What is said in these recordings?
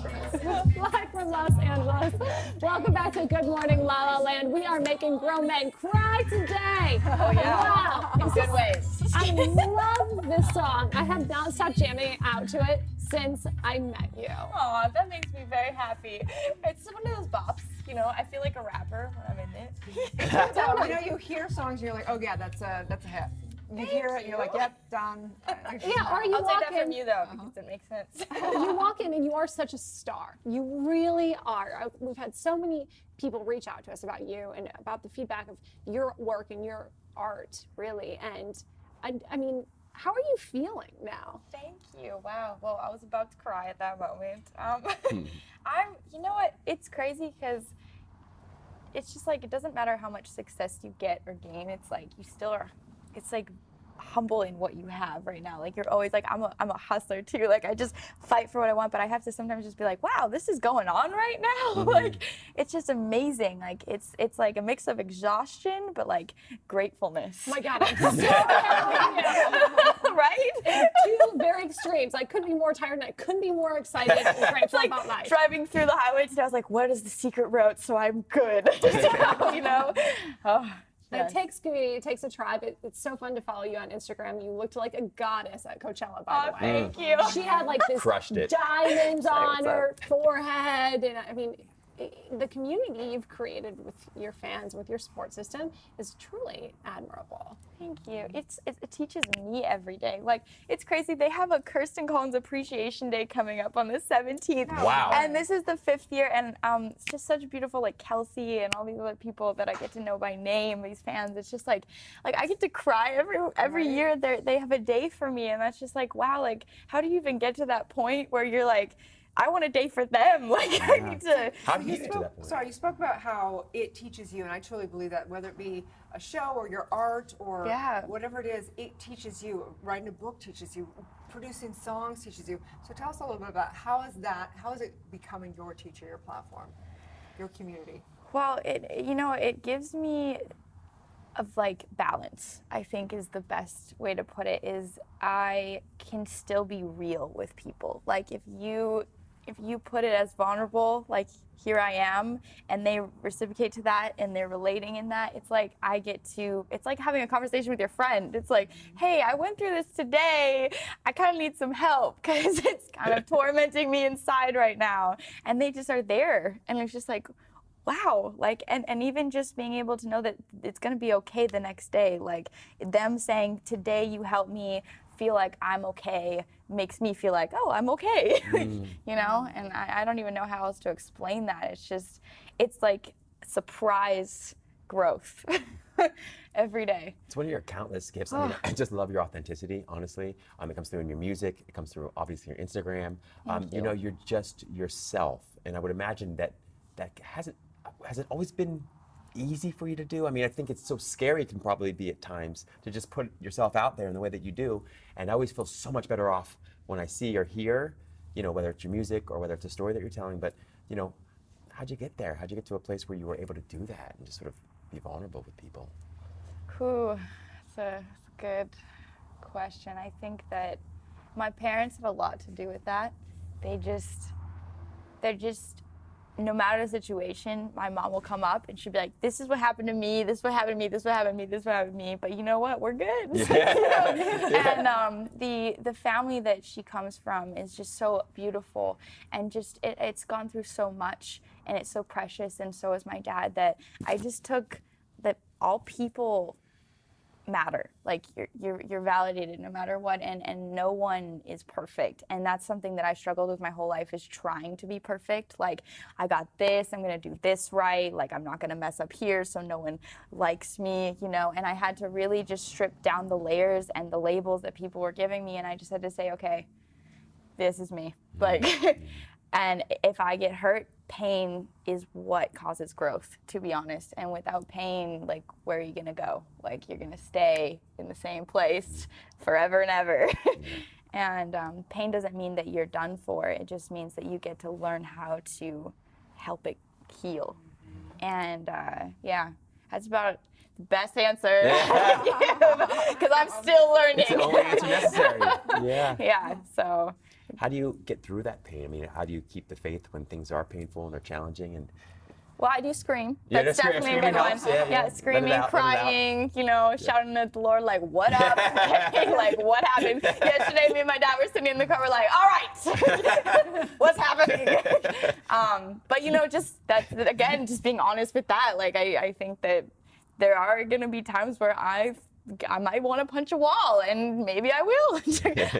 Live from Los Angeles. Welcome back to Good Morning La La Land. We are making grown men cry today. Oh yeah. Wow. In good ways. I love this song. I have not stopped jamming out to it since I met you. Aw, that makes me very happy. It's one of those bops, you know, I feel like a rapper when I'm in it. So, you know, you hear songs and you're like, oh yeah, that's a hit. You hear it and you're like, yep, done. Yeah, or you I'll walk take that from in. you though, because it makes sense. You walk in and you are such a star. You really are. We've had so many people reach out to us about you and about the feedback of your work and your art, really. And I mean, how are you feeling now? Thank you. Wow. Well, I was about to cry at that moment. You know what? It's crazy because it's just like, it doesn't matter how much success you get or gain. It's like, you still are, it's like humble in what you have right now. Like, you're always like, I'm a hustler too. Like, I just fight for what I want, but I have to sometimes just be like, wow, this is going on right now. Like, it's just amazing. Like, it's like a mix of exhaustion, but like gratefulness. Oh my God, I'm so happy. Right? Two very extremes. I couldn't be more tired and I couldn't be more excited and grateful Like about life. driving through the highway today, I was like, what is the secret route so I'm good? You know? Oh. Yes. It takes community, it takes a tribe. It's so fun to follow you on Instagram. You looked like a goddess at Coachella, by the way. Thank you. She had like this Crushed it. diamonds on what's her forehead. And I mean, the community you've created with your fans, with your support system is truly admirable. Thank you. It teaches me every day. Like, it's crazy. They have a Kirsten Collins Appreciation Day coming up on the 17th. Wow. And this is the 5th year, and it's just such beautiful, like Kelsey and all these other people that I get to know by name, these fans. It's just like I get to cry every year. They have a day for me, and that's just like, wow, like, how do you even get to that point where you're like, I want a day for them. Like, I need to. How do you get to that point? Sorry, you spoke about how it teaches you, and I truly believe that, whether it be a show or your art or whatever it is, it teaches you. Writing a book teaches you. Producing songs teaches you. So tell us a little bit about how is it becoming your teacher, your platform, your community? Well, it gives me of like balance, I think is the best way to put it, is I can still be real with people. Like, if you put it as vulnerable, like, here I am, and they reciprocate to that and they're relating in that, it's like it's like having a conversation with your friend. It's like, hey, I went through this today. I kind of need some help because it's kind of tormenting me inside right now. And they just are there. And it's just like, wow, like, and even just being able to know that it's going to be okay the next day, like, them saying, today you helped me feel like I'm okay, makes me feel like, oh, I'm okay, you know? And I don't even know how else to explain that. It's like surprise growth every day. It's one of your countless gifts. I mean, I just love your authenticity, honestly. It comes through in your music. It comes through, obviously, your Instagram. You know, you're just yourself. And I would imagine that has it always been easy for you to do? I mean, I think it's so scary, it can probably be at times, to just put yourself out there in the way that you do. And I always feel so much better off when I see or hear, you know, whether it's your music or whether it's a story that you're telling. But, you know, how'd you get there? How'd you get to a place where you were able to do that and just sort of be vulnerable with people? Ooh, it's a good question. I think that my parents have a lot to do with that. They're just, no matter the situation, my mom will come up and she'll be like, this is what happened to me, this is what happened to me, this is what happened to me, this is what happened to me, but you know what, we're good. Yeah. And the family that she comes from is just so beautiful, and just it's gone through so much, and it's so precious, and so is my dad, that I just took that all people matter. Like, you're validated no matter what, and no one is perfect. And that's something that I struggled with my whole life, is trying to be perfect. Like, I got this, I'm gonna do this right, like, I'm not gonna mess up here so no one likes me, you know. And I had to really just strip down the layers and the labels that people were giving me, and I just had to say, okay, this is me. Like, and if I get hurt, pain is what causes growth, to be honest. And without pain, like, where are you gonna go? Like, you're gonna stay in the same place forever and ever. And pain doesn't mean that you're done for. It just means that you get to learn how to help it heal. And yeah, that's about the best answer because I'm still learning. It's the only answer necessary. Yeah. Yeah, so How do you get through that pain? I mean, how do you keep the faith when things are painful and they're challenging? And well, I do scream. Yeah, That's scream- definitely a good screaming one. helps, yeah, yeah. Let it Screaming, out, let it out. crying, you know, shouting at the Lord like, what up? Like, what happened? Yesterday, me and my dad were sitting in the car, we're like, all right, what's happening? But, you know, just that's, again, just being honest with that. Like, I think that there are going to be times where I might want to punch a wall, and maybe I will.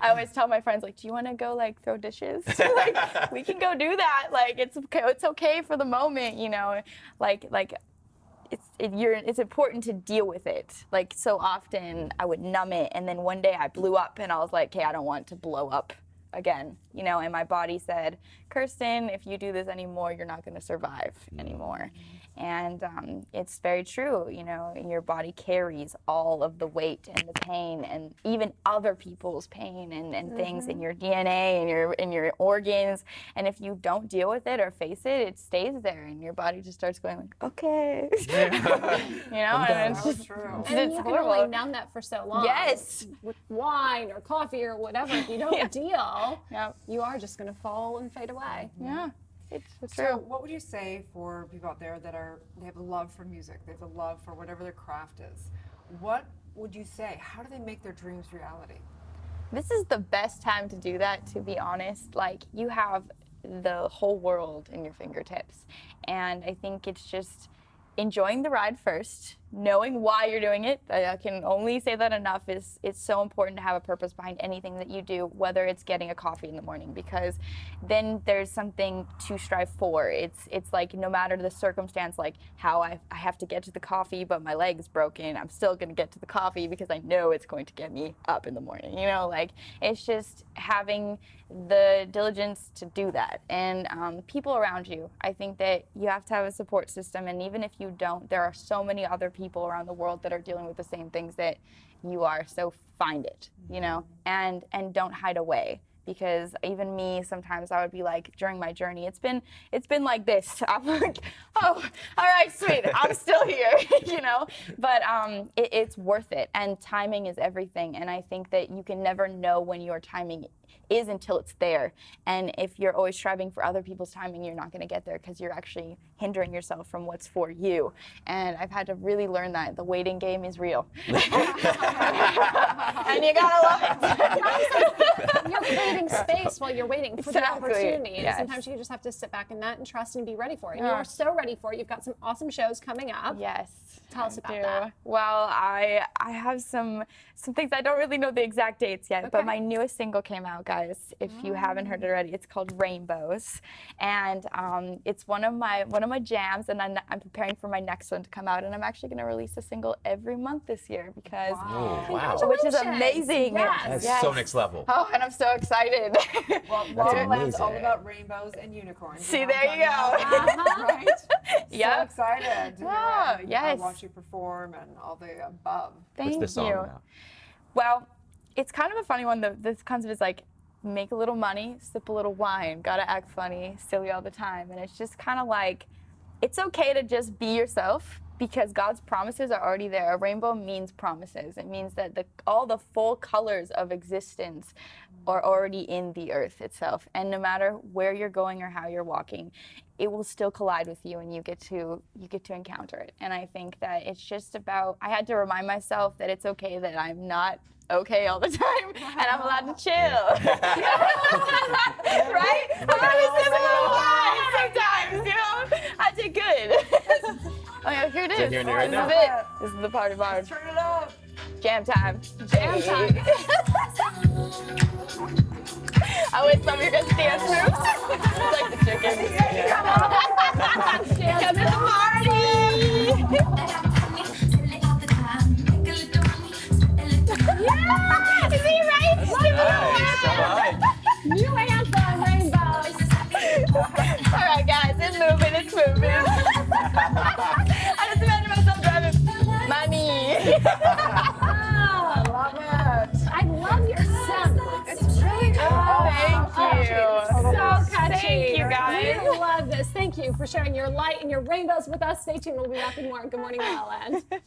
I always tell my friends, like, do you want to go like throw dishes? Like, we can go do that. Like, it's okay for the moment, you know. Like it's important to deal with it. Like, so often I would numb it, and then one day I blew up, and I was like, okay, I don't want to blow up again, you know. And my body said, Kirsten, if you do this anymore, you're not going to survive anymore. And it's very true, you know, your body carries all of the weight and the pain, and even other people's pain and things in your DNA and in your organs. And if you don't deal with it or face it, it stays there, and your body just starts going like, okay, you know, and it's just true. And it's you can horrible. only numb that for so long. Yes. With wine or coffee or whatever. If you don't deal, Yep. you are just going to fall and fade away. Yeah, it's So true. what would you say for people out there that they have a love for music, they have a love for whatever their craft is? What would you say? How do they make their dreams reality? This is the best time to do that, to be honest. Like, you have the whole world in your fingertips. And I think it's just enjoying the ride first, knowing why you're doing it. I can only say that enough. It's so important to have a purpose behind anything that you do, whether it's getting a coffee in the morning, because then there's something to strive for. It's like, no matter the circumstance, like how I have to get to the coffee, but my leg's broken, I'm still gonna get to the coffee because I know it's going to get me up in the morning, you know. Like, it's just having the diligence to do that. And people around you, I think that you have to have a support system, and even if you don't, there are so many other people around the world that are dealing with the same things that you are. So find it, you know, and don't hide away. Because even me, sometimes I would be like, during my journey, it's been like this. I'm like, oh, all right, sweet, I'm still here, you know. But it's worth it, and timing is everything. And I think that you can never know when your timing is until it's there. And if you're always striving for other people's timing, you're not going to get there, because you're actually hindering yourself from what's for you. And I've had to really learn that the waiting game is real. And you gotta love it. You're creating space while you're waiting for the Exactly. opportunity. Yes. Sometimes you just have to sit back in that and trust and be ready for it. And Yeah. you are so ready for it. You've got some awesome shows coming up. Yes. Tell us I about do. that. Well, I have some things. I don't really know the exact dates yet, but Okay. my newest single came out, guys. If you haven't heard it already, it's called Rainbows, and it's one of my jams. And I'm preparing for my next one to come out, and I'm actually going to release a single every month this year, because Oh, wow. which is Congratulations. amazing. Yes. That's so next level. Oh, and I'm so excited. Well, That's LaLa's all amazing. about rainbows and unicorns. See, You know there what you I'm go. talking about? Right? So Yep. excited. to hear Oh, it and yes. watch you perform and all the above. Thank What's the song you. about? Well, it's kind of a funny one. The concept is like, make a little money, sip a little wine, gotta act funny, silly all the time. And it's just kind of like, it's okay to just be yourself, because God's promises are already there. A rainbow means promises. It means that all the full colors of existence are already in the earth itself. And no matter where you're going or how you're walking, it will still collide with you, and you get to encounter it. And I think that it's just about, I had to remind myself that it's okay that I'm not okay all the time, and I'm allowed to chill. Right? I'm gonna be sipping a little wine sometimes, you know? I did good. Oh yeah, here it is. So here it is right This now. is it. This is the party bar. Turn it up. Jam time. Jam time. I always love your guys' dance moves. It's like the chicken. Come to the party. Yeah! Is he right? Nice. All right. New anthem, Rainbows. All right, guys, it's moving. I just imagine myself driving my knee. Oh, Love it. I love your sound. It's really good. Thank you. So catchy. Thank you, guys. We love this. Thank you for sharing your light and your rainbows with us. Stay tuned. We'll be back with more. Good morning, LaLa.